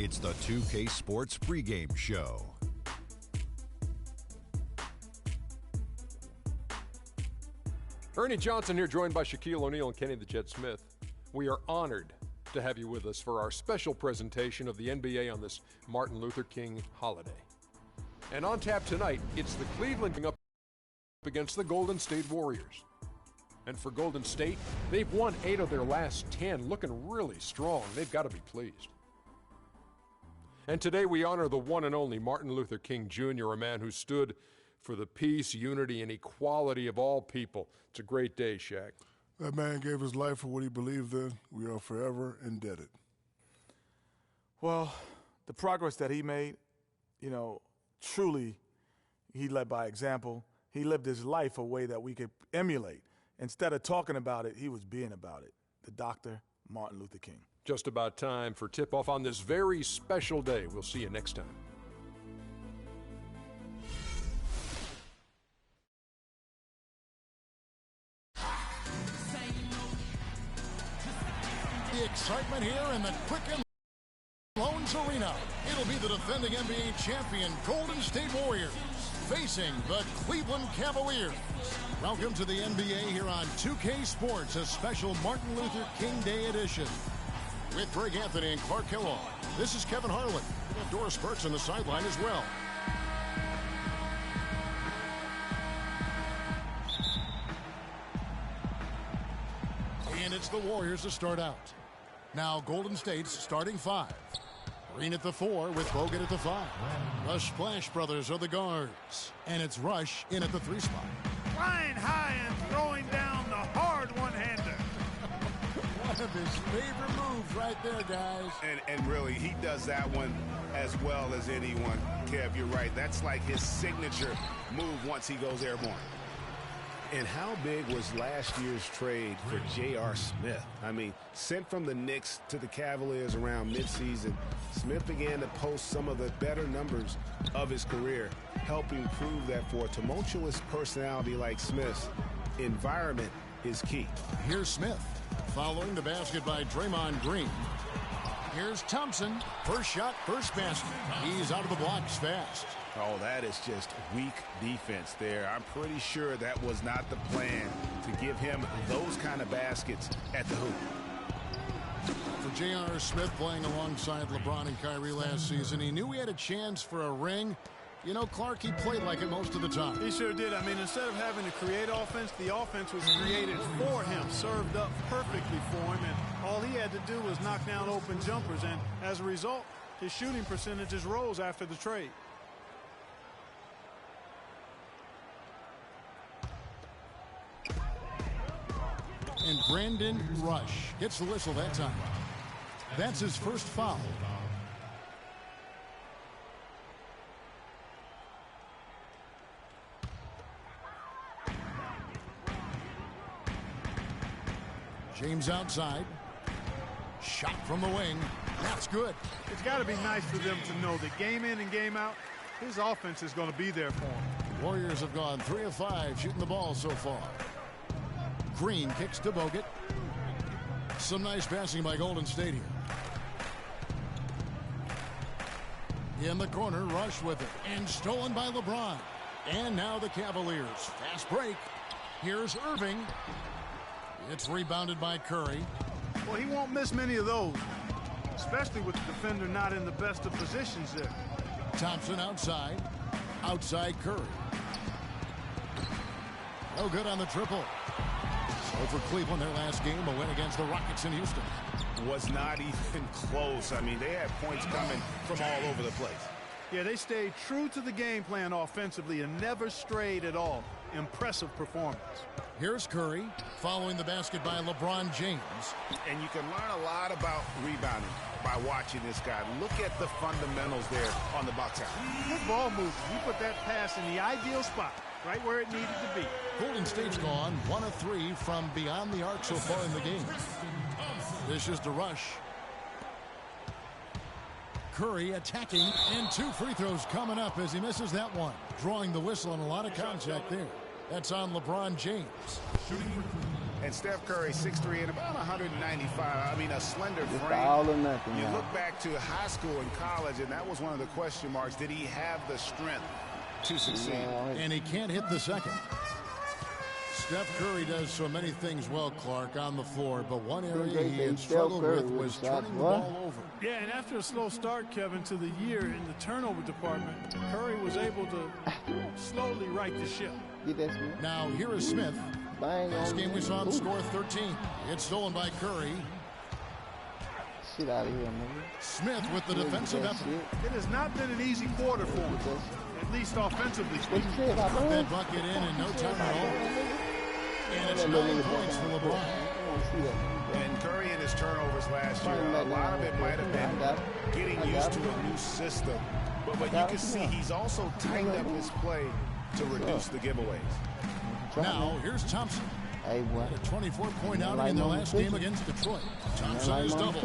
It's the 2K Sports pregame show. Ernie Johnson here, joined by Shaquille O'Neal and Kenny the Jet Smith. We are honored to have you with us for our special presentation of the NBA on this Martin Luther King holiday. And on tap tonight, it's the Cleveland up against the Golden State Warriors. And for Golden State, they've won 8 of their last 10, looking really strong. They've got to be pleased. And today we honor the one and only Martin Luther King Jr., a man who stood for the peace, unity, and equality of all people. It's a great day, Shaq. That man gave his life for what he believed in. We are forever indebted. Well, the progress that he made, truly he led by example. He lived his life a way that we could emulate. Instead of talking about it, he was being about it. The Dr. Martin Luther King. Just about time for tip-off on this very special day. We'll see you next time. The excitement here in the Quicken Loans Arena. It'll be the defending NBA champion Golden State Warriors facing the Cleveland Cavaliers. Welcome to the NBA here on 2K Sports, a special Martin Luther King Day edition. With Greg Anthony and Clark Kellogg, this is Kevin Harlan. We have Doris Burks on the sideline as well. And it's the Warriors to start out. Now Golden State's starting 5. Green at the 4 with Bogut at the 5. The Splash Brothers are the guards. And it's Rush in at the 3 spot. Flying high and throwing down the hard one-hander. One of his favorite moves right there, guys. And really, he does that one as well as anyone. Kev, you're right. That's like his signature move once he goes airborne. And how big was last year's trade for J.R. Smith? I mean, sent from the Knicks to the Cavaliers around midseason, Smith began to post some of the better numbers of his career, helping prove that for a tumultuous personality like Smith's, environment is key. Here's Smith, following the basket by Draymond Green. Here's Thompson. First shot, first basket. He's out of the blocks fast. Oh, that is just weak defense there. I'm pretty sure that was not the plan to give him those kind of baskets at the hoop. For J.R. Smith playing alongside LeBron and Kyrie last season, he knew he had a chance for a ring. You know, Clark, he played like it most of the time. He sure did. I mean, instead of having to create offense, the offense was created for him, served up perfectly for him, and all he had to do was knock down open jumpers, and as a result, his shooting percentages rose after the trade. And Brandon Rush gets the whistle that time. That's his first foul. James outside. Shot from the wing. That's good. It's got to be nice for them to know that game in and game out, his offense is going to be there for him. Warriors have gone 3 of 5 shooting the ball so far. Green kicks to Bogut. Some nice passing by Golden State here. In the corner, Rush with it. And stolen by LeBron. And now the Cavaliers. Fast break. Here's Irving. It's rebounded by Curry. Well, he won't miss many of those, especially with the defender not in the best of positions there. Thompson outside. Outside Curry. No good on the triple. So for Cleveland, their last game, a win against the Rockets in Houston. Was not even close. I mean, they had points coming from all over the place. Yeah, they stayed true to the game plan offensively and never strayed at all. Impressive performance. Here's Curry, following the basket by LeBron James. And you can learn a lot about rebounding by watching this guy. Look at the fundamentals there on the box out. Good ball movement. He put that pass in the ideal spot, right where it needed to be. Golden State's gone 1 of 3 from beyond the arc so far in the game. This is to Rush. Curry attacking, and 2 free throws coming up as he misses that one. Drawing the whistle and a lot of contact there. That's on LeBron James. And And Steph Curry, 6'3" and about 195. I mean, a slender Just frame. all or nothing. You now. look back to high school and college, and that was one of the question marks. Did he have the strength to succeed? And he can't hit the second. Steph Curry does so many things well, Clark, on the floor, but one area he had struggled with was turning the ball over. Yeah, and after a slow start, Kevin, to the year in the turnover department, Curry was able to slowly right the ship. Get that, Smith. Now, here is Smith. Bang Last on game we me. saw him Ooh. score 13. It's stolen by Curry. Shit out of here, man. Smith with the defensive effort. It has not been an easy quarter for him, at least offensively What you speaking. say about Put that? that bucket in no time at all. And it's 9 points for LeBron. And Curry and his turnovers last year, a lot of it might have been getting used to a new system. But you can see he's also tightened up his play to reduce the giveaways. Now, here's Thompson. Hey, boy. A 24-point outing in their last game against Detroit. Thompson is double.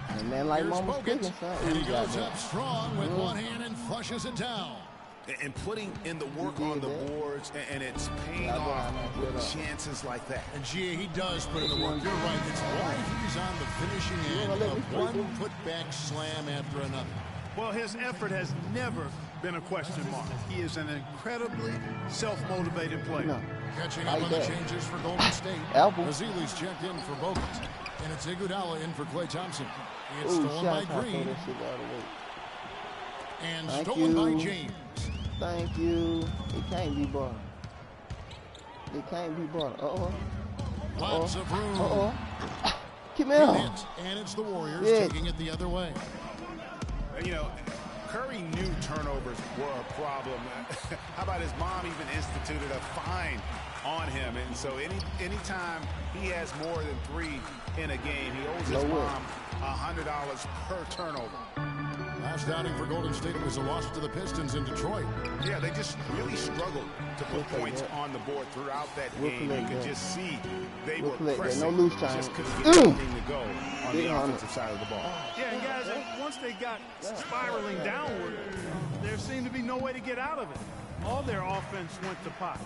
And man like Here's Mama's Bogut. cooking, son. And he Ooh, goes up strong with one hand and flushes it down. And putting in the work on the boards, and it's paying off with chances like that. And G.A., he does put in the work. You're right. It's why he's on the finishing end of one put-back slam after another. Well, his effort has never been a question mark. He is an incredibly self-motivated player. No. Catching up on the changes for Golden State. Apple. Mazili's checked in for Bogut. And it's Iguodala in for Klay Thompson. It's Ooh, stolen by shot. Green. And Thank stolen by you. James. Thank you. It can't be bought. It can't be bought. Uh-oh. Lots of room. Uh-oh. Come Good here. hit. And it's the Warriors taking it the other way. You know, Curry knew turnovers were a problem. How about his mom even instituted a fine on him? And so anytime he has more than 3 in a game, he owes his mom $100 per turnover. Last outing for Golden State was a loss to the Pistons in Detroit. Yeah, they just really struggled to put points on the board throughout that game. You could just see they were pressing. No loose time. Just couldn't get anything to go on the offensive side of the ball. Yeah, and guys, once they got spiraling downward, there seemed to be no way to get out of it. All their offense went to pot.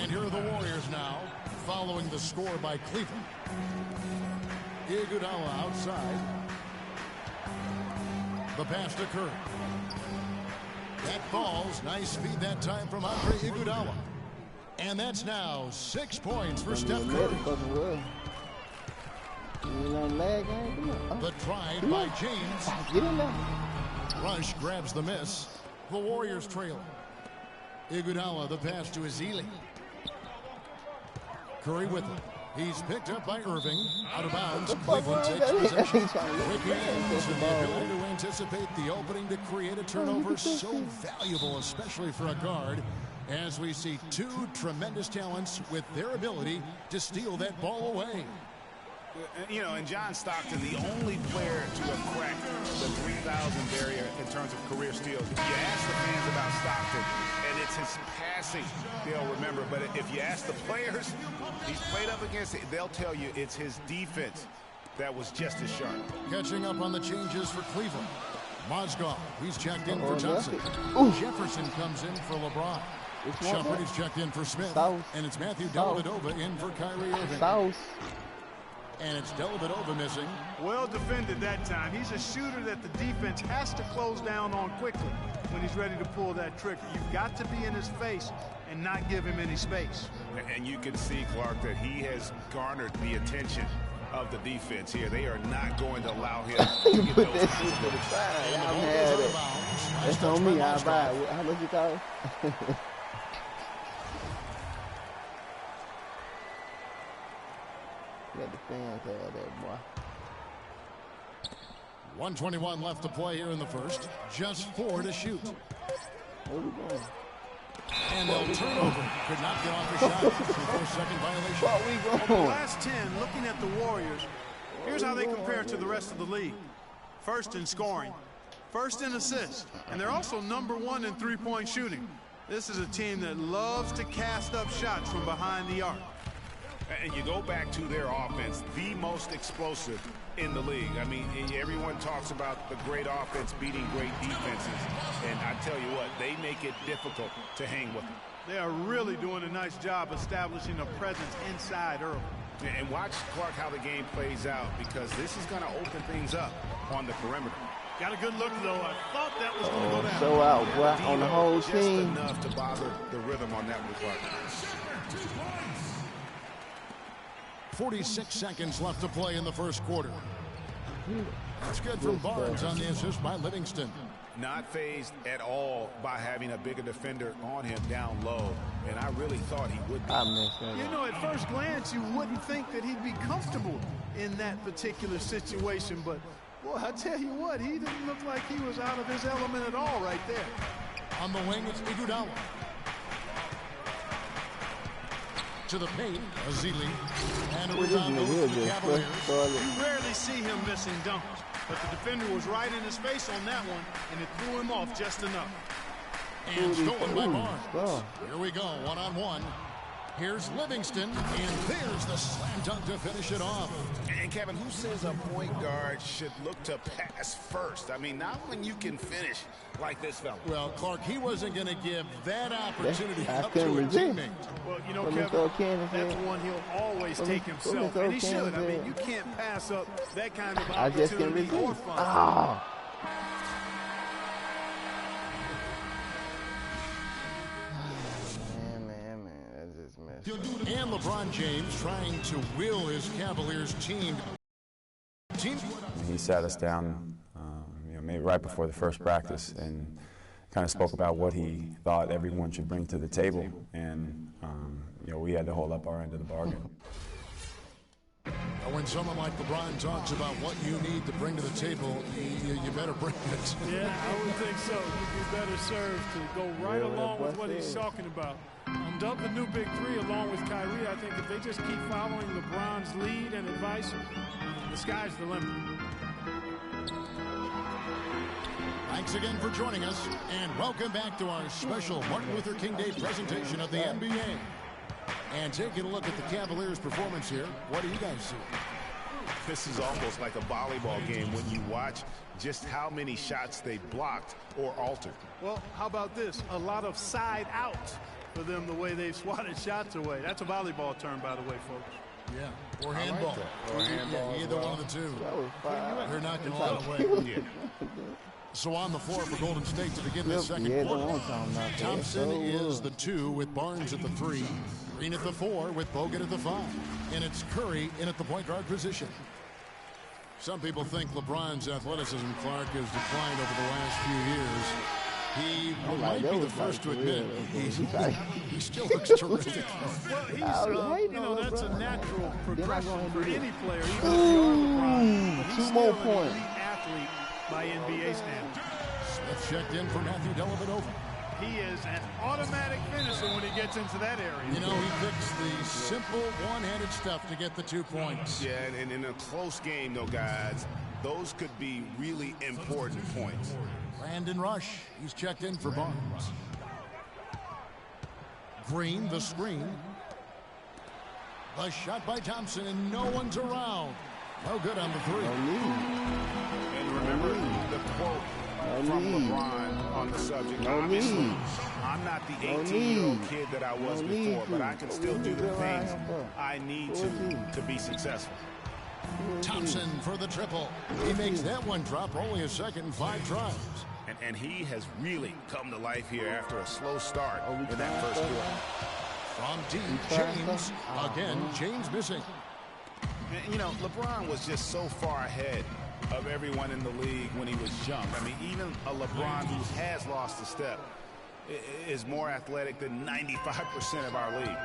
And here are the Warriors now, following the score by Cleveland. Iguodala outside. The pass to Curry. That falls. Nice feed that time from Andre Iguodala. And that's now 6 points for Steph Curry. The try by James. Get in there. Rush grabs the miss. The Warriors trail. Iguodala, the pass to Ezeli. Curry with it. He's picked up by Irving. Out of bounds. Cleveland takes possession. Quick hands and the ability to anticipate the opening to create a turnover so valuable, especially for a guard, as we see 2 tremendous talents with their ability to steal that ball away. You know, and John Stockton, the only player to have cracked the 3,000 barrier in terms of career steals. If you ask the fans about Stockton, and it's his passing, they'll remember. But if you ask the players he's played up against, they'll tell you it's his defense that was just as sharp. Catching up on the changes for Cleveland. Mozgov, he's checked in for Johnson. Jefferson comes in for LeBron. Shumpert, he's checked in for Smith. And it's Matthew Dellavedova in for Kyrie Irving. And it's Dellavedova missing. Well defended that time. He's a shooter that the defense has to close down on quickly when he's ready to pull that trigger. You've got to be in his face and not give him any space. And you can see, Clark, that he has garnered the attention of the defense here. They are not going to allow him to get Put those that shit to the side. Y'all had it. That's on me. I'll buy it. How much you call it? Let the fans have that, boy. 1:21 left to play here in the first. Just 4 to shoot. Where we going? And they'll turn over. Could not get off the shot. Before second violation. Where we Over the going? last 10, looking at the Warriors, here's how they compare to the rest of the league. First in scoring, first in assists, and they're also #1 in three-point shooting. This is a team that loves to cast up shots from behind the arc. And you go back to their offense, the most explosive in the league. I mean, everyone talks about the great offense beating great defenses. And I tell you what, they make it difficult to hang with them. They are really doing a nice job establishing a presence inside early. And watch, Clark, how the game plays out, because this is going to open things up on the perimeter. Got a good look, though. I thought that was going to go down. So out, boy, on the whole just team. Enough to bother the rhythm on that one, Clark. 46 seconds left to play in the first quarter. That's good from Barnes on the assist by Livingston. Not fazed at all by having a bigger defender on him down low, and I really thought he would be. You know, at first glance, you wouldn't think that he'd be comfortable in that particular situation, but, boy, I tell you what, he didn't look like he was out of his element at all right there. On the wing, it's Iguodala. To the paint, Azili. And a rebound goes to the Cavaliers. You rarely see him missing dunks, but the defender was right in his face on that one, and it threw him off just enough. And stolen by Barnes. Here we go, one-on-one. Here's Livingston, and there's the slam dunk to finish it off. And Kevin, who says a point guard should look to pass first? I mean, not when you can finish like this fella. Well, Clark, he wasn't going to give that opportunity up to a teammate. Well, you know, Kevin, that's one he'll always take himself, and he should. I mean, you can't pass up that kind of opportunity or fun. And LeBron James trying to will his Cavaliers team. He sat us down, maybe right before the first practice, and kind of spoke about what he thought everyone should bring to the table, and we had to hold up our end of the bargain. When someone like LeBron talks about what you need to bring to the table, you better bring it. Yeah, I would think so. You'd be better served to go right along with what he's talking about. Dub the new big three along with Kyrie. I think if they just keep following LeBron's lead and advice, the sky's the limit. Thanks again for joining us, and welcome back to our special Martin Luther King Day presentation of the NBA. And taking a look at the Cavaliers' performance here, what do you guys see? This is almost like a volleyball game when you watch just how many shots they blocked or altered. Well, how about this? A lot of side out for them, the way they've swatted shots away. That's a volleyball term, by the way, folks. Yeah, or handball. Or handball. Either one of the two. They're knocking a lot away. Yeah. So on the floor for Golden State to begin the second quarter. Thompson is the 2 with Barnes at the 3. Green at the 4 with Bogut at the 5. And it's Curry in at the point guard position. Some people think LeBron's athleticism, Clark, has declined over the last few years. He might be the first to admit he still looks terrific. Well, he's, that's a natural progression for any player. Even if you are LeBron, but he's still an elite athlete by NBA standards. Smith checked in for Matthew Dellavedova. He is an automatic finisher when he gets into that area. You know, he picks the simple one-handed stuff to get the 2 points. Yeah, and in a close game, though, guys, those could be really important points. Brandon Rush, he's checked in for Barnes. Green, the screen. The shot by Thompson, and no one's around. No good on the 3. And remember the quote from LeBron on the subject. Obviously, I'm not the 18-year-old kid that I was before, but I can still do the things I need to be successful. Thompson for the triple. He makes that one drop, only a second and 5 tries. And he has really come to life here after a slow start in that first quarter. From deep, James. Again, James missing. You know, LeBron was just so far ahead of everyone in the league when he was young. I mean, even a LeBron who has lost a step is more athletic than 95% of our league.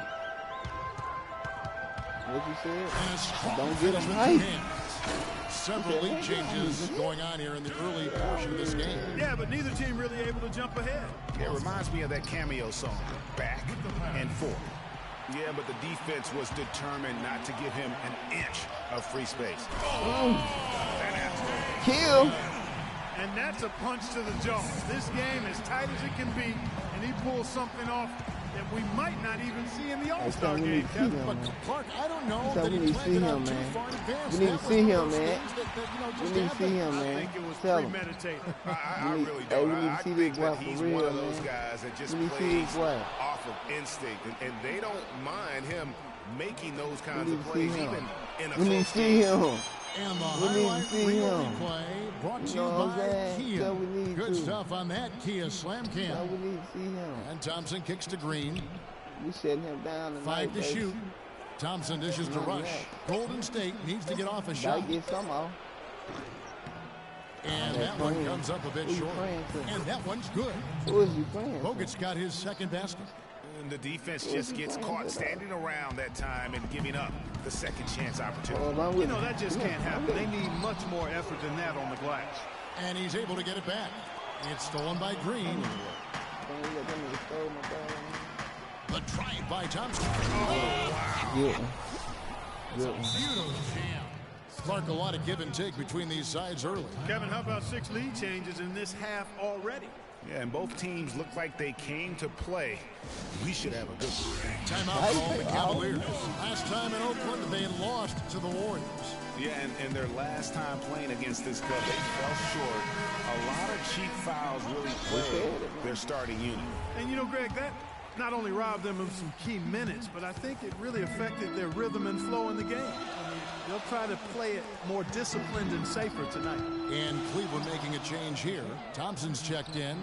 What you said? Don't get him right. Several lead changes going on here in the early portion of this game. Yeah, but neither team really able to jump ahead. It reminds me of that cameo song, Back and Forth. Yeah, but the defense was determined not to give him an inch of free space. Kill. And that's a punch to the jaw. This game as tight as it can be, and he pulls something off that we might not even see in the All-Star game, But Clark, I don't know that he planned it out too far in advance. We need to see him, man. We need to see him, I man. think it was Tell him. premeditated. I really Hey, don't. we need I to see think this boy that for he's real, one of those man. guys that just We need to see plays this boy. off of instinct, and they don't mind him making those We kinds need of to see plays, him. even in a We need close to see game. him. And the We need to highlight see reel him. replay brought to You you know what I'm by saying? Kia. So we need Good to. stuff on that Kia Slam So Cam. we need to see him. And Thompson kicks to Green. We shutting him down tonight, 5 to baby. shoot. Thompson dishes to Rush. Golden State needs to get off a Gotta shot. get some off. And that one comes up a bit Who you short. praying to? And that one's good. Who is you playing? Bogut's got his second basket. And the defense just gets caught standing around that time and giving up the second chance opportunity. You know, that just can't happen. They need much more effort than that on the glass. And he's able to get it back. It's stolen by Green. The drive by Thompson. Yeah. Beautiful jam. Clark, a lot of give and take between these sides early. Kevin, how about 6 lead changes in this half already? Yeah, and both teams look like they came to play. We should have a good one. Timeout call the Cavaliers. Last time in Oakland, they lost to the Warriors. Yeah, and their last time playing against this club, they fell short. A lot of cheap fouls really plagued their starting unit. And you know, Greg, that not only robbed them of some key minutes, but I think it really affected their rhythm and flow in the game. I mean, they'll try to play it more disciplined and safer tonight. And Cleveland making a change here. Thompson's checked in.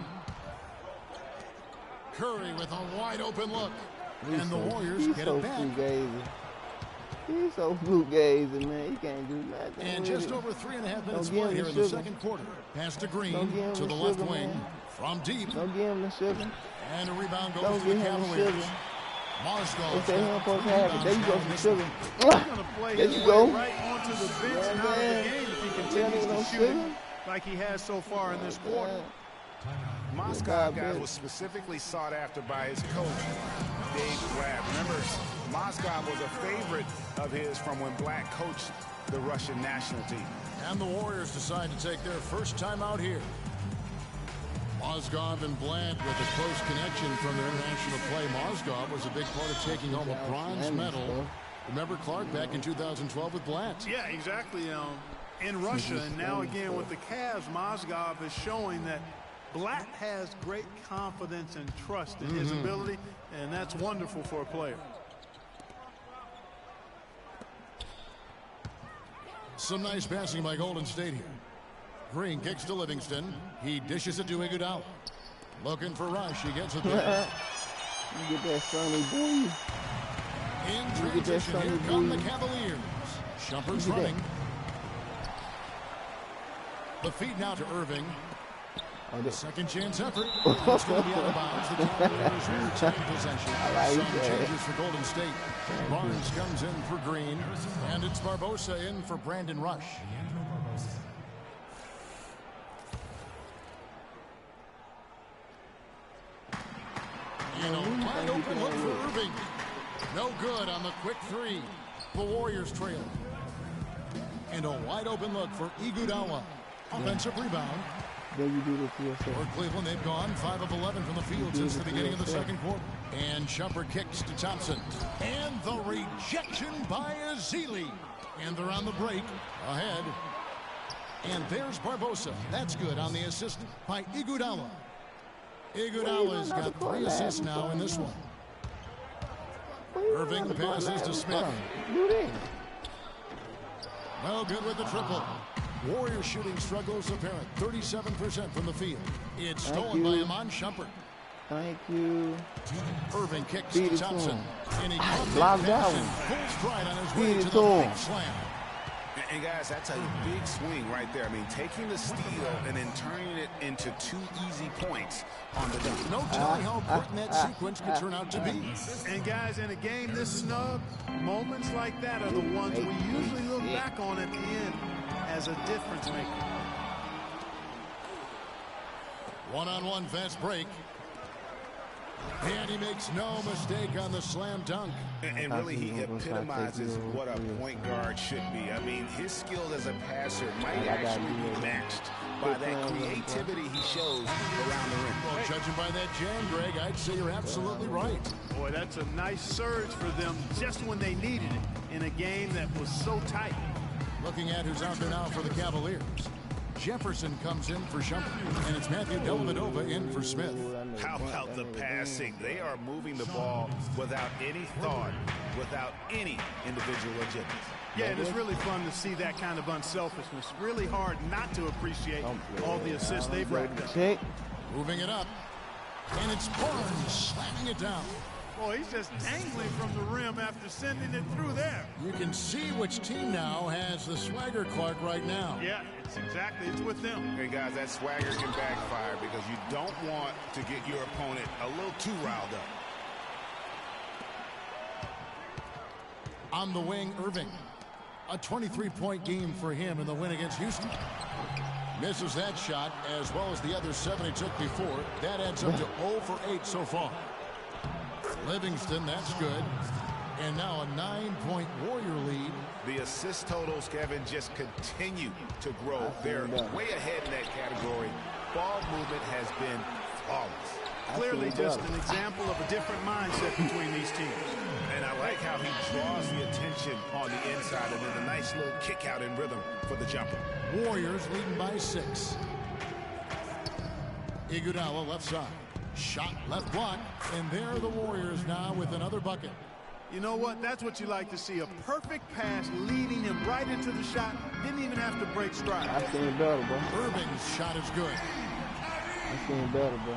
Curry with a wide open look. And the Warriors get it back. He's so fluke-gazing, man. He can't do nothing. And just over 3.5 minutes Don't give play him here the in the sugar. second quarter. Pass to Green Don't give him to the the left sugar, wing. man. From deep. Don't give him the sugar. And a rebound goes Don't to give the him the Cavaliers. sugar. Moscow. They say he don't supposed to have it. There you go, some sugar. He's going to play There his you way go. right onto the bench and out of the game if he continues to shoot it like he has so far in this quarter. Moscow guys was specifically sought after by his coach, Dave Grabb. Remember, Moscow was a favorite of his from when Black coached the Russian national team. And the Warriors decide to take their first time out here. Mozgov and Bland with a close connection from their international play. Mozgov was a big part of taking home a bronze medal. Remember, Clark, back in 2012 with Blant. Yeah, exactly. In Russia, and now again with the Cavs, Mozgov is showing that Blatt has great confidence and trust in his ability, and that's wonderful for a player. Some nice passing by Golden State here. Green kicks to Livingston. He dishes it to Iguodala. Looking for Rush. He gets it there. You get that sunny boy. In transition, here come the Cavaliers. Shumpert's running. The feed now to Irving. Second chance effort. It's going to be out of bounds. The Cavaliers will retain possession. Some changes for Golden State. Barnes comes in for Green. And it's Barbosa in for Brandon Rush. And a wide open look for Irving. No good on the quick three. The Warriors trail. And a wide open look for Iguodala. Offensive rebound. Then you do this to yourself. For Cleveland, they've gone 5 of 11 from the field since the beginning of the second quarter. And Shumpert kicks to Thompson. And the rejection by Ezeli. And they're on the break. Ahead. And there's Barbosa. That's good on the assist by Iguodala. Iguodala's got 3 assists now in this one. Irving passes to Smith. No good with the triple. Warriors shooting struggles apparent. 37% from the field. It's stolen by Iman Shumpert. Thank you. Irving kicks to Thompson. And he blocked that one. Full stride on his way to the big slam. And guys, that's a big swing right there. I mean, taking the steal and then turning it into 2 easy points on the dunk. No telling how important that sequence could turn out to be. And guys, in a game this snug, moments like that are the ones we usually look back on at the end as a difference maker. One-on-one fast break. And he makes no mistake on the slam dunk. And really, he epitomizes what a point guard should be. I mean, his skill as a passer might actually be matched by that creativity he shows around the rim. Well, judging by that jam, Greg, I'd say you're absolutely right. Boy, that's a nice surge for them just when they needed it in a game that was so tight. Looking at who's out there now for the Cavaliers. Jefferson comes in for Shumpert, and it's Matthew Dellavedova in for Smith. How about the passing? They are moving the ball without any thought, without any individual agility. Yeah, and it's really fun to see that kind of unselfishness. Really hard not to appreciate all the assists they've racked up. Moving it up, and it's Barnes slamming it down. Boy, he's just angling from the rim after sending it through there. You can see which team now has the swagger Clark right now. Yeah, it's with them. Hey, guys, that swagger can backfire because you don't want to get your opponent a little too riled up. On the wing, Irving. A 23-point game for him in the win against Houston. Misses that shot as well as the other 7 he took before. That adds up to 0 for 8 so far. Livingston, that's good. And now a 9-point Warrior lead. The assist totals, Kevin, just continue to grow. They're way ahead in that category. Ball movement has been flawless. Clearly just an example of a different mindset between these teams. And I like how he draws the attention on the inside and then a nice little kick out in rhythm for the jumper. Warriors leading by 6. Iguodala left side. Shot left block, and there are the Warriors now with another bucket. You know what? That's what you like to see. A perfect pass leading him right into the shot. Didn't even have to break stride. I seen better, bro. Irving's shot is good. I seen better, bro.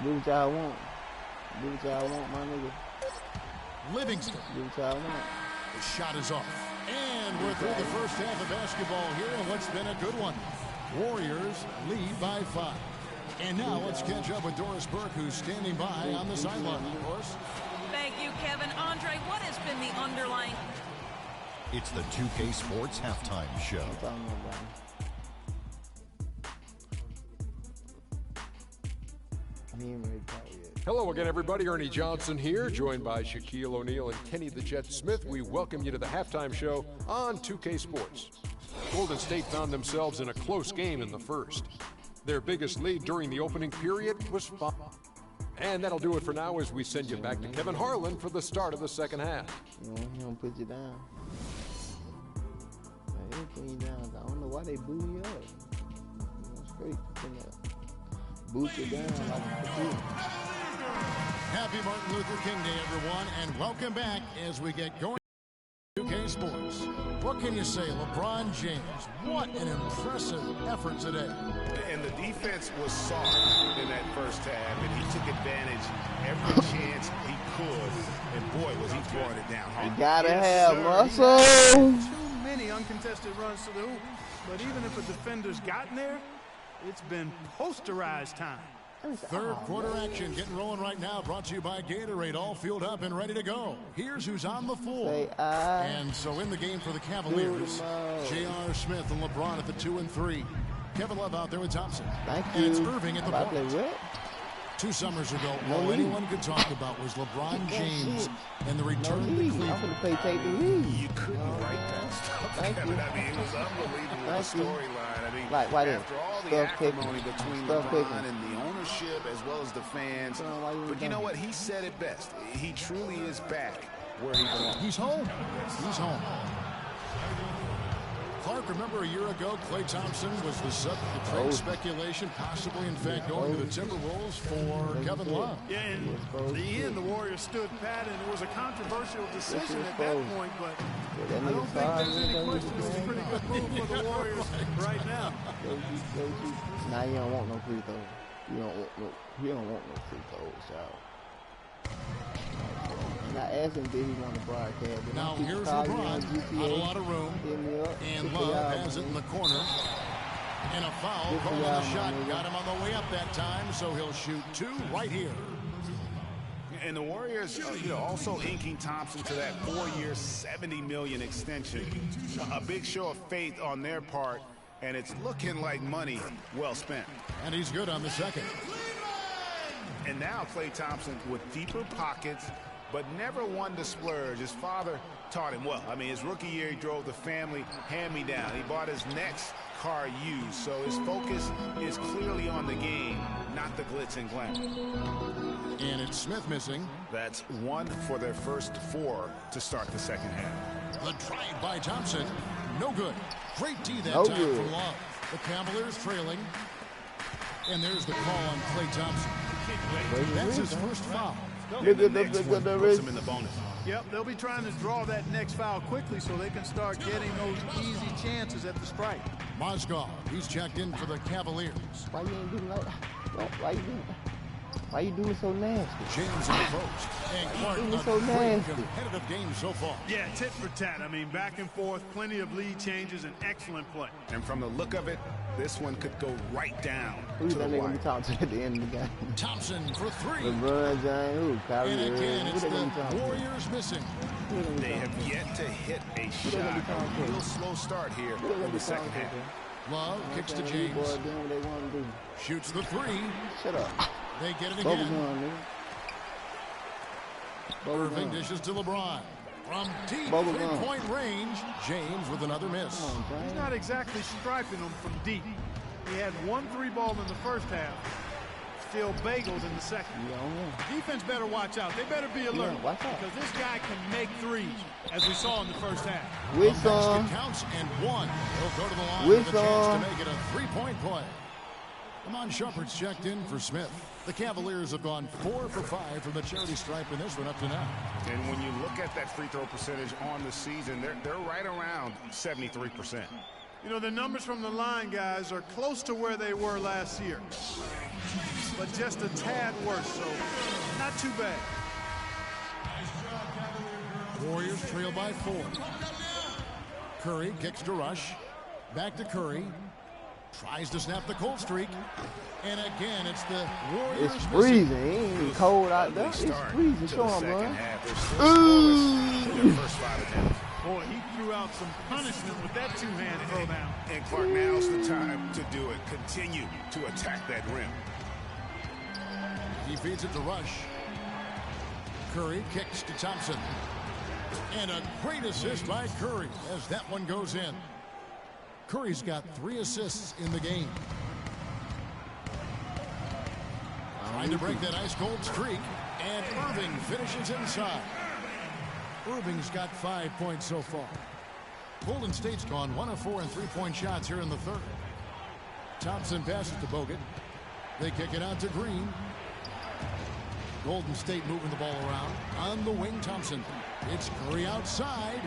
Do what y'all want. Do what y'all want, my nigga. Livingston. Do what y'all want. The shot is off. And we're through the first half of basketball here, and what's been a good one. Warriors lead by 5. And now let's catch up with Doris Burke, who's standing by on the sideline. Doris? Thank you, Kevin. Andre, what has been the underlying... It's the 2K Sports Halftime Show. Hello again, everybody. Ernie Johnson here, joined by Shaquille O'Neal and Kenny the Jet Smith. We welcome you to the halftime show on 2K Sports. Golden State found themselves in a close game in the first. Their biggest lead during the opening period was 5. And that'll do it for now as we send you back to Kevin Harlan for the start of the second half. He don't put you down. He don't put you down. I don't know why they boo you up. Straight. Boot you down like a computer. Happy Martin Luther King Day, everyone, and welcome back as we get going. 2K Sports. What can you say, LeBron James? What an impressive effort today. And the defense was soft in that first half, and he took advantage every chance he could. And boy, was he throwing it down hard. You gotta have muscle. Too many uncontested runs to the hoop. But even if a defender's gotten there, it's been posterized time. Third quarter action getting rolling right now, brought to you by Gatorade, all fueled up and ready to go. Here's who's on the floor. And so in the game for the Cavaliers, J.R. Smith and LeBron at the 2 and 3. Kevin Love out there with Thompson. Thank and you. It's Irving at the point. 2 summers ago, all anyone could talk about was LeBron James and the return to Cleveland. I'm going to take the lead. You couldn't write that stuff, Kevin. I mean, it was unbelievable, the storyline. I mean, after all the acrimony between LeBron and the ownership as well as the fans. But you know what? He said it best. He truly is back where he belongs. He's home. He's home. Clark, remember a year ago, Klay Thompson was the subject of trade speculation, possibly, in fact, going to the Timberwolves for Kevin Love. Yeah, and in the end, the Warriors stood pat, and it was a controversial decision at that point, but I don't think there's any question it's a pretty good move for the Warriors right now. Now you don't want no free throws. You don't want no free throws, y'all. And I asked him, did he want to broadcast? Now here's LeBron, not a lot of room, and Love has it in the corner. And a foul called on the shot, got him on the way up that time, so he'll shoot 2 right here. And the Warriors, also inking Thompson to that 4-year, $70 million extension. A big show of faith on their part, and it's looking like money well spent. And he's good on the second. And now Klay Thompson with deeper pockets, but never one to splurge. His father taught him well. I mean, his rookie year, he drove the family hand-me-down. He bought his next car used, so his focus is clearly on the game, not the glitz and glamour. And it's Smith missing. That's 1 for their first 4 to start the second half. The drive by Thompson. No good. Great D that No time good. for Love. The Cavaliers trailing. And there's the call on Klay Thompson. That's his first foul. Look at Next one the puts wrist. him in the bonus. Yep, they'll be trying to draw that next foul quickly so they can start getting those easy chances at the stripe. Mozgov, he's checked in for the Cavaliers. Why you ain't doing like why you doing so nasty? James in the post. And Clark, Doing a so great nasty. competitive game so far. Yeah, tit for tat. I mean, back and forth, plenty of lead changes, and excellent play. And from the look of it, this one could go right down Who's to that the nigga we wire. talked to at the end of the game? Thompson for 3. LeBron James, who? Kyrie And again, Irving. it's Who they gonna be the talking to? Warriors missing. Who they gonna be They talking have to? yet to hit a they gonna be shot. talking A to? real slow start here Who they gonna in be the second talking half. to? Love kicks to These James. boys doing what they want to do. Shoots the 3. Shut up. They get it Bubble again. gun, nigga. Bubble Irving gun. dishes to LeBron. From deep Bubble gun. three-point range, James with another miss. Come on, He's James. not exactly striping them from deep. He had 1 3-ball in the first half. Still bagels in the second. You don't know. Defense better watch out. They better be alert Yeah, watch out. because this guy can make threes, as we saw in the first half. With Basket counts and 1. He'll go to the line With with a chance to some. make it a three-point play. Amon Shumpert's checked in for Smith. The Cavaliers have gone 4 for 5 from the charity stripe in this one up to now. And when you look at that free throw percentage on the season, they're right around 73%. You know, the numbers from the line, guys, are close to where they were last year, but just a tad worse, so not too bad. Warriors trail by 4. Curry kicks to Rush. Back to Curry. Tries to snap the cold streak. And again, it's the Warriors. It's missing. freezing. It ain't even cold out there. It's Start freezing. to Show the 'em, second man. half. They're still scoreless in their first 5 attempts. Boy, he threw out some punishment with that two-hand throwdown. And Clark, now's the time to do it. Continue to attack that rim. He feeds it to Rush. Curry kicks to Thompson. And a great assist by Curry as that one goes in. Curry's got 3 assists in the game. Trying to break that ice-cold streak. And Irving finishes inside. Irving's got 5 points so far. Golden State's gone 1 of 4 in three-point shots here in the third. Thompson passes to Bogut. They kick it out to Green. Golden State moving the ball around. On the wing, Thompson. It's Curry outside.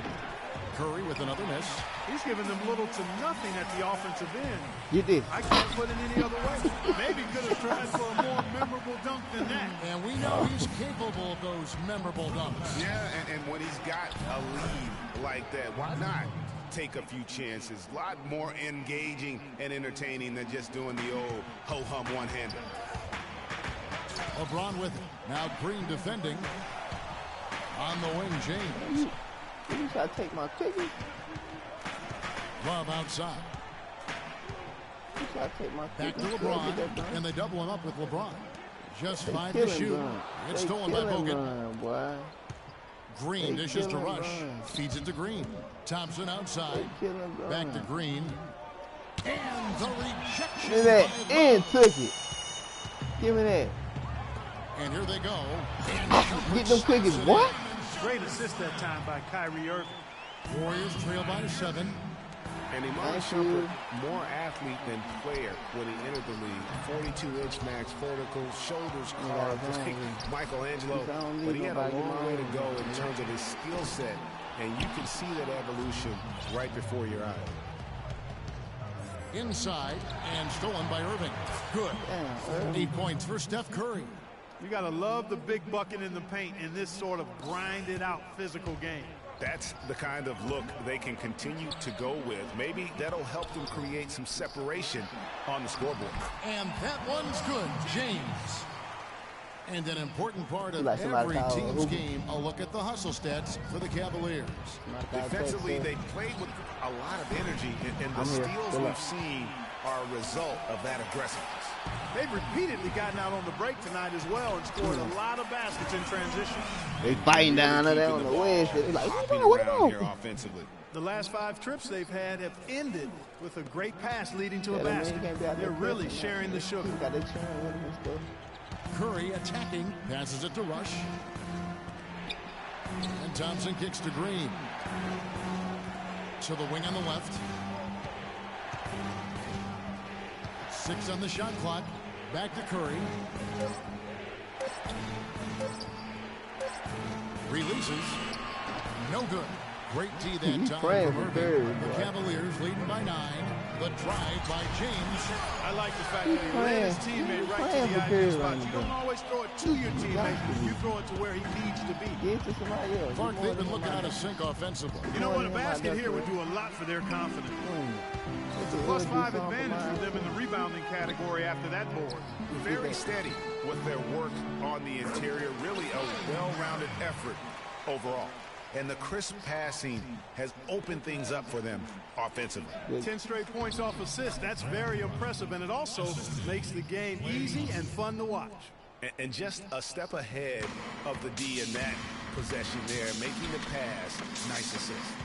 Curry with another miss. He's giving them little to nothing at the offensive end. Get this. I can't put it any other way. Maybe could have tried for a more memorable dunk than that. And we know he's capable of those memorable dunks. Yeah, and when he's got a lead like that, why not take a few chances? A lot more engaging and entertaining than just doing the old ho-hum one-hander. LeBron with it. Now Green defending. On the wing, James. You try to take my ticket? Love outside. You try to take my Back ticket? to LeBron. And they double him up with LeBron. Just They 5 to killing shoot. Bron. It's They stolen by killing Bogut. Bron, boy. Green They dishes to killing Rush. Bron. Feeds it to Green. Thompson outside. They killing Bron. Back to Green. And the rejection. Give me that. by And Love. took it. Give me that. And here they go. Get them quickies, what? Great assist that time by Kyrie Irving. Warriors trail by 7. And Iman Thank Shumpert, you. more athlete than player when he entered the league. 42-inch max vertical, shoulders carved like Michelangelo. But he had a long way to go in terms of his skill set. And you can see that evolution right before your eyes. Inside and stolen by Irving. Good. Damn, 8 points for Steph Curry. You got to love the big bucket in the paint in this sort of grinded-out physical game. That's the kind of look they can continue to go with. Maybe that'll help them create some separation on the scoreboard. And that one's good, James. And an important part of Like somebody every call team's Hoopy. game, a look at the hustle stats for the Cavaliers. Defensively, they played with a lot of energy, and the I'm here. steals Good luck. we've seen are a result of that aggressiveness. They've repeatedly gotten out on the break tonight as well and scored a lot of baskets in transition. They biting down there on the wedge. They like, what Hopping about? What around about? here offensively. The last 5 trips they've had have ended with a great pass leading to a basket. They're really sharing the sugar. Curry attacking, passes it to Rush. And Thompson kicks to Green. To the wing on the left. 6 on the shot clock. Back to Curry. Releases. No good. Great D that time from Irving. The Cavaliers leading by 9. The drive by James. I like the fact that he led his teammate right to the ideal spot. You don't always throw it to your teammate. You throw it to where he needs to be. Clark, they've been looking out of sync offensively. You know what? A basket here would do a lot for their confidence. It's a +5 advantage for them in the rebounding category after that board. Very steady with their work on the interior. Really a well-rounded effort overall. And the crisp passing has opened things up for them offensively. 10 straight points off assists. That's very impressive, and it also makes the game easy and fun to watch. And just a step ahead of the D in that possession there, making the pass. Nice assist.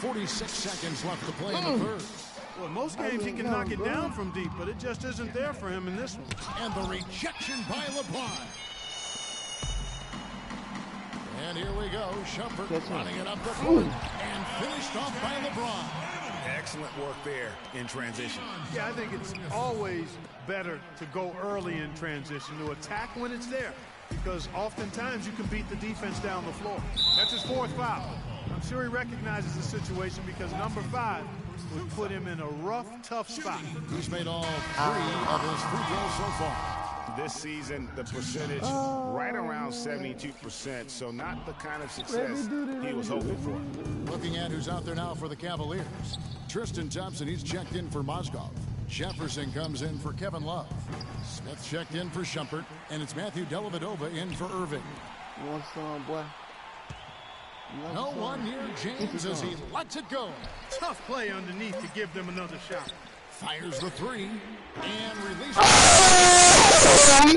46 seconds left to play in the third. Well, most games he can knock it down from deep, but it just isn't there for him in this one. And the rejection by LeBron. And here we go. Shumpert running it up the court and finished off by LeBron. Excellent work there in transition. Yeah, I think it's always better to go early in transition, to attack when it's there, because oftentimes you can beat the defense down the floor. That's his 4th foul. I'm sure he recognizes the situation because number 5 would put him in a rough, tough spot. He's made all 3 of his free throws so far. This season, the percentage right around 72%, so not the kind of success he was hoping for. Looking at who's out there now for the Cavaliers. Tristan Thompson, he's checked in for Mozgov. Jefferson comes in for Kevin Love. Smith checked in for Shumpert, and it's Matthew Dellavedova in for Irving. You want some, boy? No one near James as he lets it go. Tough play underneath to give them another shot. Fires the 3 and releases.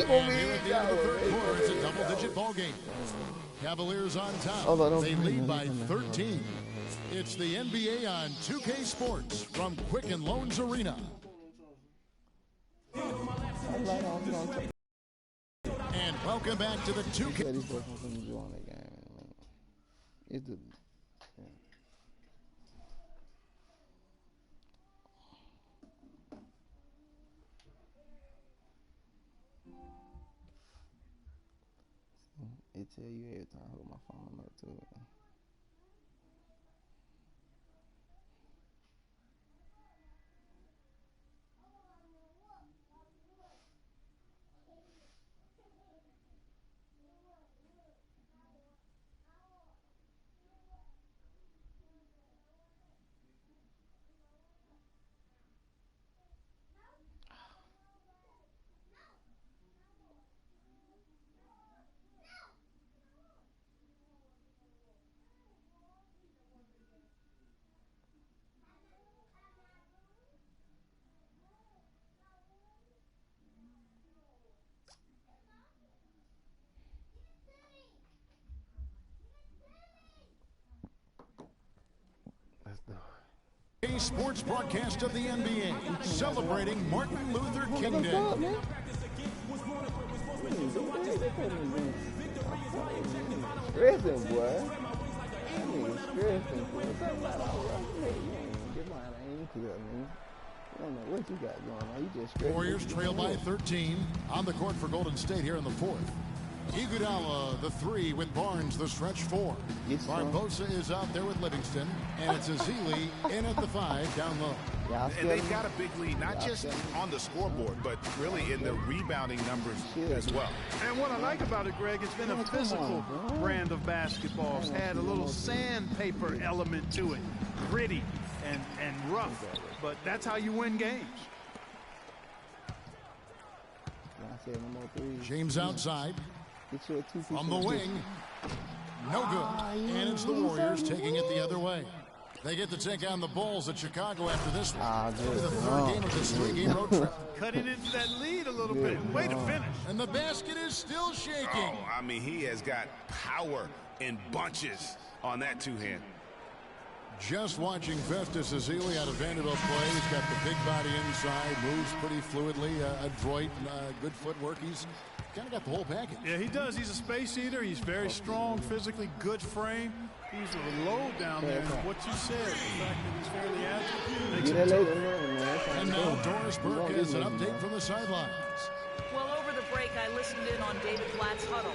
And here at the end of the third quarter, it's a double-digit ball game. Cavaliers on top. They lead by 13. It's the NBA on 2K Sports from Quicken Loans Arena. And welcome back to the 2K. It tell you every time I hold my phone up to it. A sports broadcast of the NBA celebrating Martin Luther King Day. Stressing, boy. I mean, stressing, boy. I don't know what you got going on. You just stressing. Warriors trail by 13 on the court for Golden State here in the 4th. Iguodala, the 3 with Barnes, the stretch 4. Barbosa is out there with Livingston, and it's Azili in at the 5 down low. And they've got a big lead, not just on the scoreboard, but really in the rebounding numbers as well. And what I like about it, Greg, it's been a physical brand of basketball. It's had a little sandpaper element to it, gritty and rough, but that's how you win games. James outside. From the wing. No good. And it's the Warriors taking it the other way. They get to take on the Bulls at Chicago after this one. Good. The third game of this 3-game road trip. Cutting into that lead a little bit. Way to finish. And the basket is still shaking. Oh, I mean, he has got power in bunches on that two-hand. Just watching Festus Ezeli out of Vanderbilt play. He's got the big body inside, moves pretty fluidly, adroit, good footwork. He's kind of got the whole package. Yeah, he does. He's a space eater. He's very strong, physically good frame. He's a load down there. What you said, the fact that he's fairly agile, makes it And now Doris Burke has an update from the sidelines. Well, over the break, I listened in on David Blatt's huddle.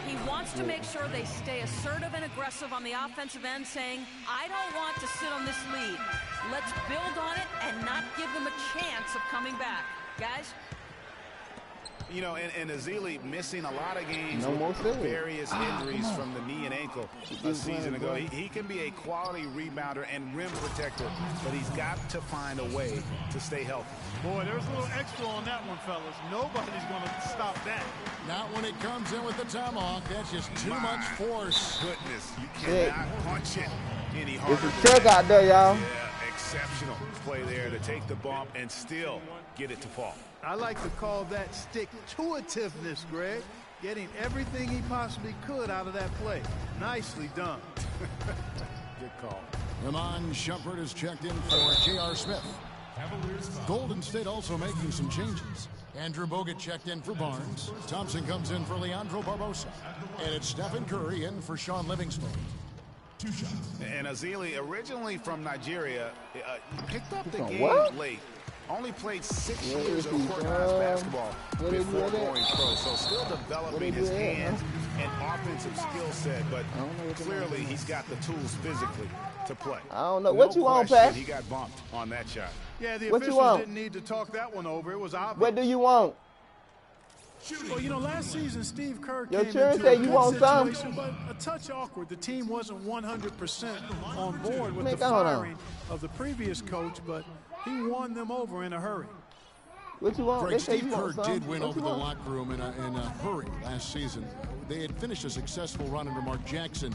He wants to make sure they stay assertive and aggressive on the offensive end, saying, I don't want to sit on this lead. Let's build on it and not give them a chance of coming back. Guys? You know, and Ezeli missing a lot of games with various injuries from the knee and ankle a season ago. He can be a quality rebounder and rim protector, but he's got to find a way to stay healthy. Boy, there's a little extra on that one, fellas. Nobody's going to stop that. Not when it comes in with the tomahawk. That's just too much force. Goodness, you cannot punch it any harder. It's a check out there, y'all. Yeah, exceptional play there to take the bump and still get it to fall. I like to call that stick-to-itiveness, Greg. Getting everything he possibly could out of that play. Nicely done. Good call. Ramon Shumpert is checked in for J.R. Smith. Golden State also making some changes. Andrew Bogut checked in for Barnes. Thompson comes in for Leandro Barbosa. And it's Stephen Curry in for Sean Livingston. 2 shots. And Ezeli, originally from Nigeria, picked up the game late. Only played 6 years of organized basketball before going pro, so still developing his hands and offensive skill set, but clearly he's got the tools physically to play. I don't know. What you want, Pat? He got bumped on that shot. Yeah, the officials didn't need to talk that one over. It was obvious. What do you want? Well, you know, last season Steve Kerr Your came church into say a you good want some? situation, but a touch awkward. The team wasn't 100% on board with Man, the firing of the previous coach, but he won them over in a hurry. What you want? Greg, Steve Kerr did win over the locker room in a hurry last season. They had finished a successful run under Mark Jackson.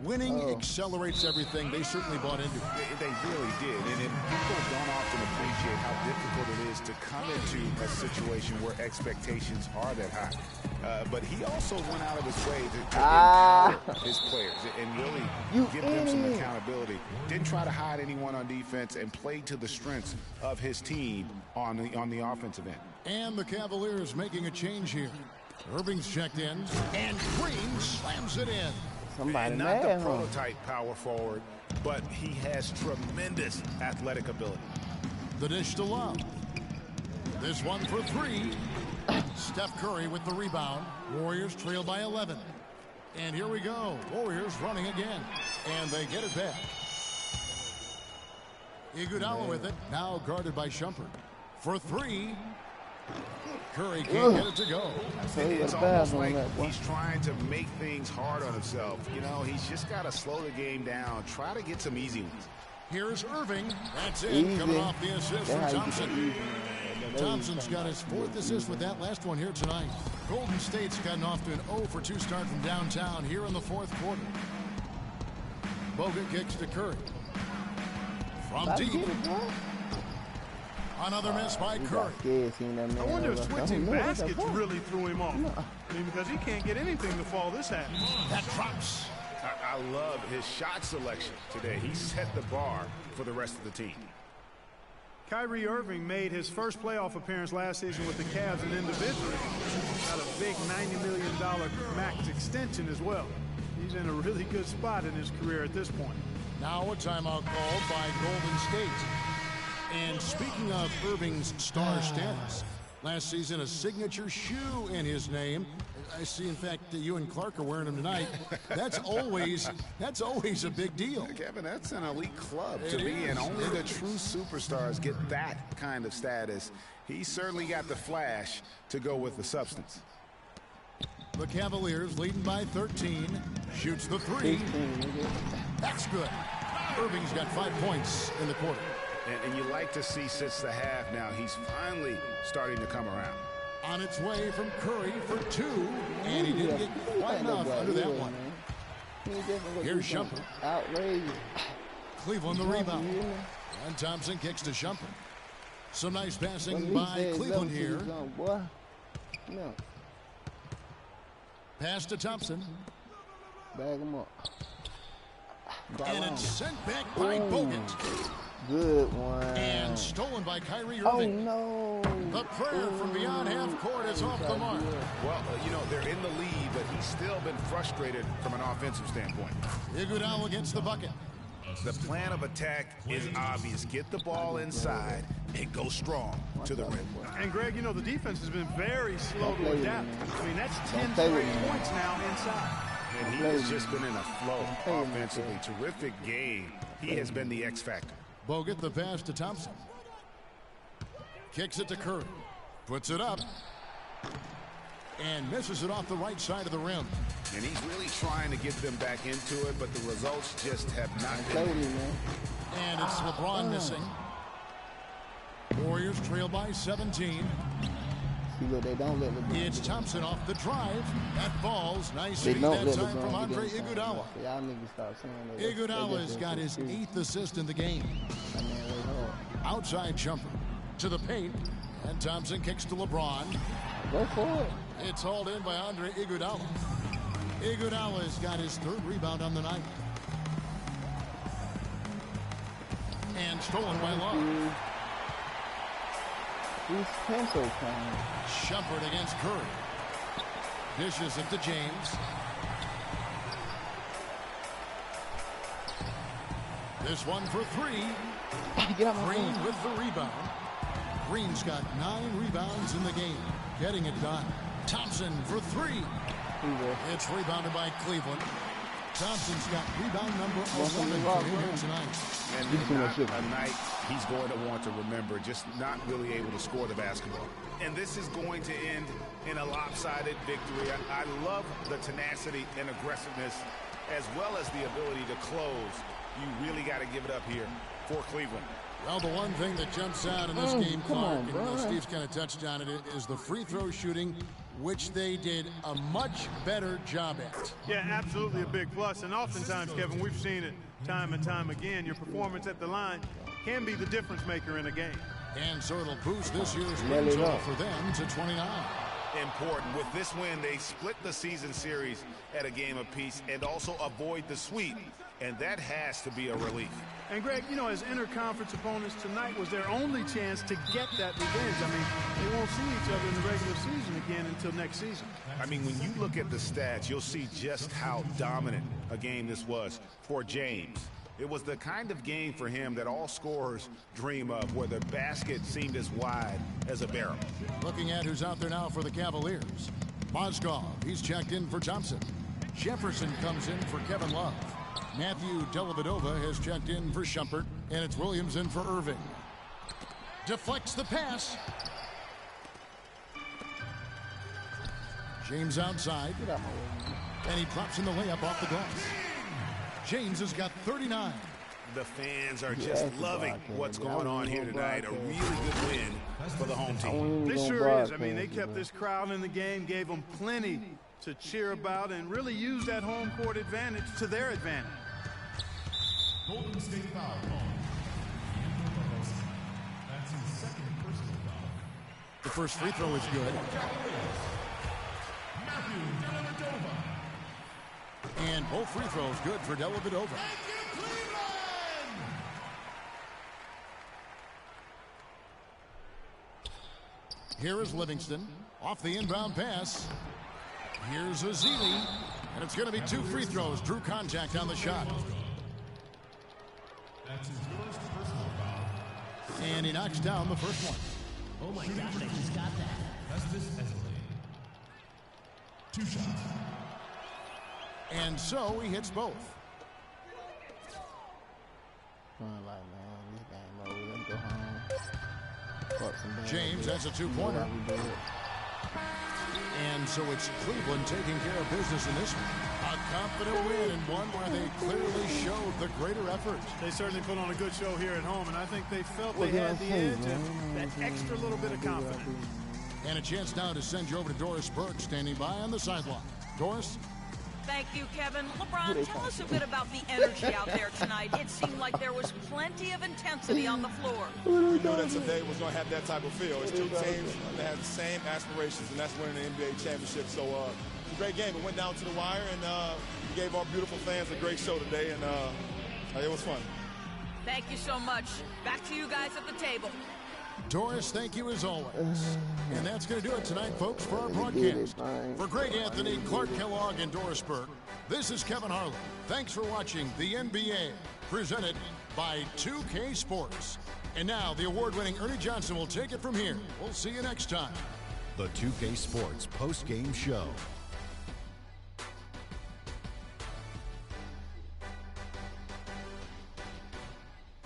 Winning accelerates everything. They certainly bought into it. They really did. And people don't often appreciate how difficult it is to come into a situation where expectations are that high. But he also went out of his way to empower his players and really give them some accountability. Didn't try to hide anyone on defense and played to the strengths of his team on the offensive end. And the Cavaliers making a change here. Irving's checked in, and Green slams it in. Somebody and not the prototype power forward, but he has tremendous athletic ability. The dish to Love. This one for 3. Steph Curry with the rebound. Warriors trail by 11. And here we go. Warriors running again. And they get it back. Iguodala with it. Now guarded by Shumpert. For 3. Curry can't get it to go. It's almost like he's trying to make things hard on himself. You know, he's just got to slow the game down. Try to get some easy ones. Here's Irving. That's it. Coming off the assist from Thompson. Thompson's got his 4th assist with that last one here tonight. Golden State's gotten off to an 0-for-2 start from downtown here in the 4th quarter. Bogut kicks to Curry. From deep. Another miss by Curry. I wonder if switching baskets really threw him off. I mean, because he can't get anything to fall this half. That drops. I love his shot selection today. He set the bar for the rest of the team. Kyrie Irving made his first playoff appearance last season with the Cavs and individually got a big $90 million max extension as well. He's in a really good spot in his career at this point. Now a timeout called by Golden State. And speaking of Irving's star status, last season a signature shoe in his name. I see, in fact, that you and Clark are wearing them tonight. That's always a big deal. Kevin, that's an elite club to be in. Only the true superstars get that kind of status. He certainly got the flash to go with the substance. The Cavaliers leading by 13. Shoots the 3. That's good. Irving's got 5 points in the quarter. And you like to see since the half now, he's finally starting to come around. On its way from Curry for 2, and he didn't get quite enough under that one. Here's Shumpert. Outrageous. Cleveland the rebound. And Thompson kicks to Shumpert. Some nice passing by Cleveland here. No. Pass to Thompson. Bag him up. And it's sent back by Bogut. Good one. And stolen by Kyrie Oh, Irving. no. The prayer from beyond half court is off the mark. Well, you know, they're in the lead, but he's still been frustrated from an offensive standpoint. Iguodala gets the bucket. The plan of attack is obvious. Get the ball inside and go strong to the rim. And, Greg, you know, the defense has been very slow to adapt. I mean, that's 10 play with straight me. points now inside. And he has just been in a flow offensively. Terrific game. He has been the X factor. Bogut the pass to Thompson. Kicks it to Curry. Puts it up. And misses it off the right side of the rim. And he's really trying to get them back into it, but the results just have not been. And it's LeBron missing. Warriors trail by 17. They don't let LeBron. It's Thompson off the drive. That falls. Nice They feed don't that let time LeBron from Andre get inside. Iguodala. Y'all need to start saying that. Iguodala's got his 8th assist in the game. Outside jumper to the paint. And Thompson kicks to LeBron. Go for it. It's hauled in by Andre Iguodala. Iguodala's got his 3rd rebound on the night. And stolen by Love. He's pencil time. Shumpert against Curry. Dishes it to James. This one for 3. Green with the rebound. Green's got 9 rebounds in the game. Getting it done. Thompson for 3. It's rebounded by Cleveland. Thompson's got rebound number 11 for him here tonight. And not a night he's going to want to remember, just not really able to score the basketball. And this is going to end in a lopsided victory. I love the tenacity and aggressiveness, as well as the ability to close. You really got to give it up here for Cleveland. Well, the one thing that jumps out in this game, Clark, and Steve's kind of touched on it, is the free throw shooting, which they did a much better job at. Yeah, absolutely a big plus. And oftentimes, Kevin, we've seen it time and time again. Your performance at the line can be the difference maker in a game. And so it'll boost this year's win total for them to 29. Important. With this win, they split the season series at a game apiece and also avoid the sweep. And that has to be a relief. And, Greg, you know, as interconference opponents, tonight was their only chance to get that revenge. I mean, they won't see each other in the regular season again until next season. I mean, when you look at the stats, you'll see just how dominant a game this was for James. It was the kind of game for him that all scorers dream of, where the basket seemed as wide as a barrel. Looking at who's out there now for the Cavaliers. Mozgov, he's checked in for Thompson. Jefferson comes in for Kevin Love. Matthew Dellavedova has checked in for Shumpert, and it's Williams in for Irving. Deflects the pass. James outside. And he drops in the layup off the glass. James has got 39. The fans are just loving what's going on here tonight. A really good win for the home team. This sure is. I mean, they kept this crowd in the game, gave them plenty to cheer about, and really used that home court advantage to their advantage. Golden State foul call. That's his 2nd personal foul. The first free throw is good. Matthew Dellavedova. And both free throws good for Dellavedova. Here is Livingston off the inbound pass. Here's Azili, and it's going to be 2 free throws. Drew contact on the shot. That's his first personal foul. And he knocks down the first one. Oh my gosh, I just got that. Estes Ezeli. 2 shots. And so he hits both. James has a 2-pointer. And so it's Cleveland taking care of business in this one. A confident win, and one where they clearly showed the greater effort. They certainly put on a good show here at home, and I think they felt they had the edge and that extra little bit of confidence. And a chance now to send you over to Doris Burke, standing by on the sideline. Doris? Thank you, Kevin. LeBron, tell us a bit about the energy out there tonight. It seemed like there was plenty of intensity on the floor. We knew that today was going to have that type of feel. It's two teams that have the same aspirations, and that's winning the NBA championship. So it's a great game. It went down to the wire, and we gave our beautiful fans a great show today, and it was fun. Thank you so much. Back to you guys at the table. Doris, thank you as always. And that's going to do it tonight, folks, for our broadcast. For Greg Anthony, Clark Kellogg, and Doris Burke, this is Kevin Harlan. Thanks for watching the NBA, presented by 2K Sports. And now the award-winning Ernie Johnson will take it from here. We'll see you next time. The 2K Sports post-game show.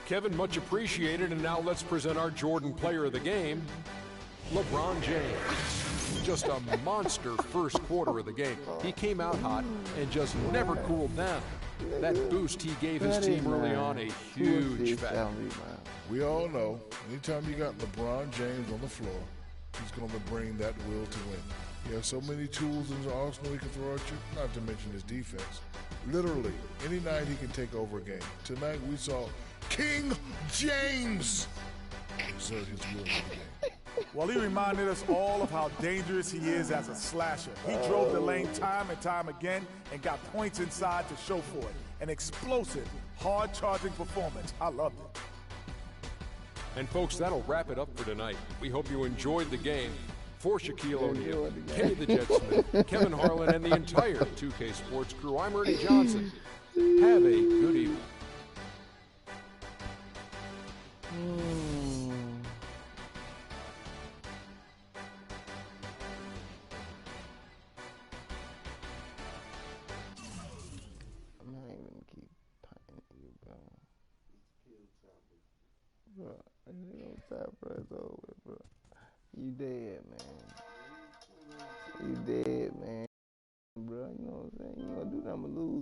Kevin, much appreciated, and now let's present our Jordan player of the game, LeBron James. Just a monster first quarter of the game. He came out hot and just never cooled down. That boost he gave his team early on, a huge factor. We all know, anytime you got LeBron James on the floor, he's going to bring that will to win. He has so many tools in his arsenal he can throw at you, not to mention his defense. Literally, any night he can take over a game. Tonight we saw King James exert his will in the game. Well, he reminded us all of how dangerous he is as a slasher. He drove the lane time and time again and got points inside to show for it. An explosive, hard-charging performance. I loved it. And folks, that'll wrap it up for tonight. We hope you enjoyed the game. For Shaquille O'Neal, Kenny the Jet Smith, Kevin Harlan, and the entire 2K Sports crew, I'm Ernie Johnson. Have a good evening. I'm not even gonna keep punting you, bro. Bro, it don't stop, bro. It's over, bro. You dead, man. You dead, man. Bro, you know what I'm saying? You ain't gonna do nothing but lose.